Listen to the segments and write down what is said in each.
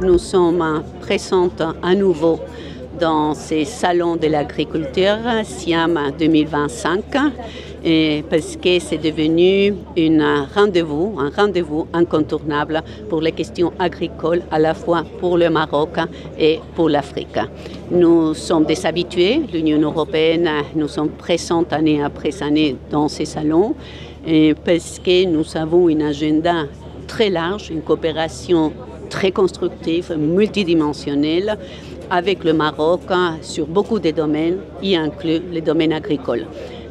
Nous sommes présentes à nouveau dans ces salons de l'agriculture SIAM 2025 parce que c'est devenu un rendez-vous incontournable pour les questions agricoles à la fois pour le Maroc et pour l'Afrique. Nous sommes des habitués, l'Union européenne, nous sommes présentes année après année dans ces salons parce que nous avons un agenda très large, une coopération très constructive, multidimensionnelle avec le Maroc sur beaucoup de domaines, y inclut les domaines agricoles.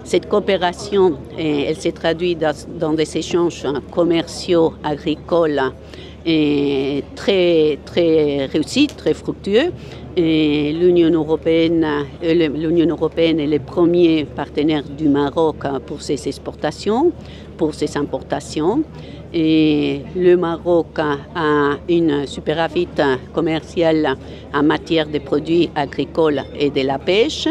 Cette coopération, elle s'est traduite dans des échanges commerciaux agricoles très réussis, très fructueux. L'Union européenne est le premier partenaire du Maroc pour ses exportations, pour ses importations. Et le Maroc a une superavit commerciale en matière de produits agricoles et de la pêche.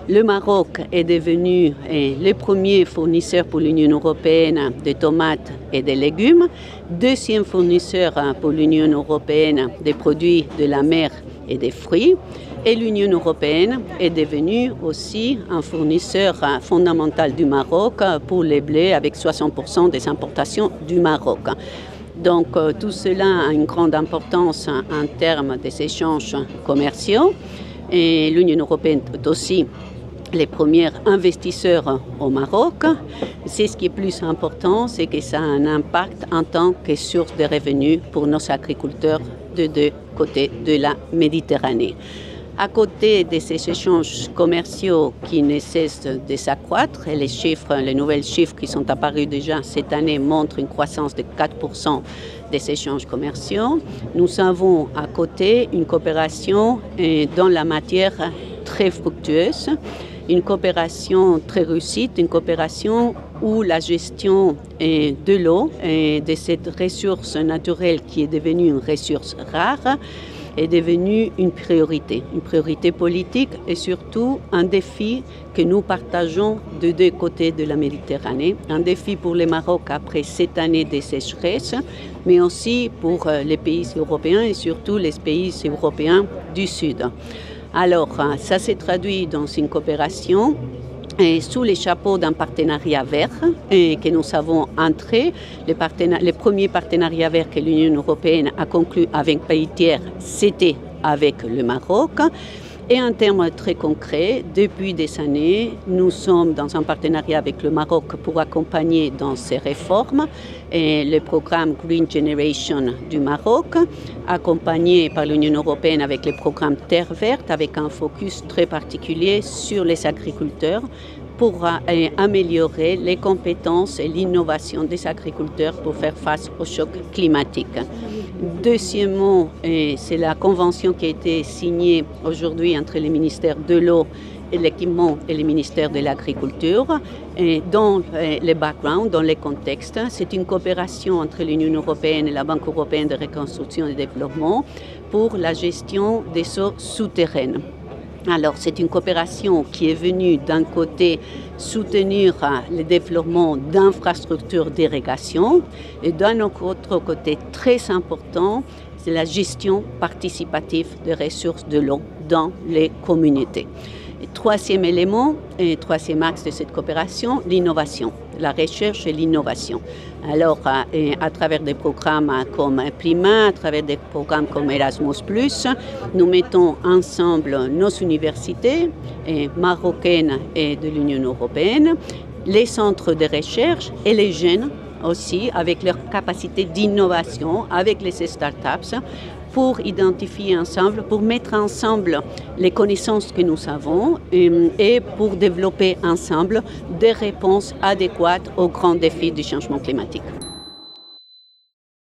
Le Maroc est devenu le premier fournisseur pour l'Union européenne de tomates et de légumes, deuxième fournisseur pour l'Union européenne des produits de la mer et des fruits. Et l'Union européenne est devenue aussi un fournisseur fondamental du Maroc pour les blés avec 60% des importations du Maroc. Donc tout cela a une grande importance en termes des échanges commerciaux. Et l'Union européenne est aussi les premiers investisseurs au Maroc. C'est ce qui est plus important, c'est que ça a un impact en tant que source de revenus pour nos agriculteurs de deux côtés de la Méditerranée. À côté de ces échanges commerciaux qui ne cessent de s'accroître, et les nouvelles chiffres qui sont apparus déjà cette année montrent une croissance de 4% des échanges commerciaux, nous avons à côté une coopération dans la matière très fructueuse, une coopération très réussie, une coopération où la gestion de l'eau et de cette ressource naturelle qui est devenue une ressource rare est devenue une priorité politique et surtout un défi que nous partageons de deux côtés de la Méditerranée. Un défi pour le Maroc après 7 années de sécheresse, mais aussi pour les pays européens et surtout les pays européens du Sud. Alors, ça s'est traduit dans une coopération sous les chapeaux d'un partenariat vert que nous avons entré. Le premier partenariat vert que l'Union européenne a conclu avec un pays tiers, c'était avec le Maroc. Et en termes très concrets, depuis des années, nous sommes dans un partenariat avec le Maroc pour accompagner dans ces réformes le programme Green Generation du Maroc, accompagné par l'Union européenne avec le programme Terre verte, avec un focus très particulier sur les agriculteurs pour améliorer les compétences et l'innovation des agriculteurs pour faire face au choc climatique. Deuxièmement, c'est la convention qui a été signée aujourd'hui entre le ministère de l'eau et l'équipement et le ministère de l'Agriculture. Dans le background, dans le contexte, c'est une coopération entre l'Union européenne et la Banque européenne de reconstruction et développement pour la gestion des eaux souterraines. Alors, c'est une coopération qui est venue d'un côté soutenir le développement d'infrastructures d'irrigation et d'un autre côté très important, c'est la gestion participative des ressources de l'eau dans les communautés. Et troisième élément et troisième axe de cette coopération, l'innovation, la recherche et l'innovation. Alors, à travers des programmes comme Prima, à travers des programmes comme Erasmus+, nous mettons ensemble nos universités marocaines et de l'Union européenne, les centres de recherche et les jeunes aussi, avec leur capacité d'innovation, avec les startups, pour identifier ensemble, pour mettre ensemble les connaissances que nous avons et pour développer ensemble des réponses adéquates aux grands défis du changement climatique.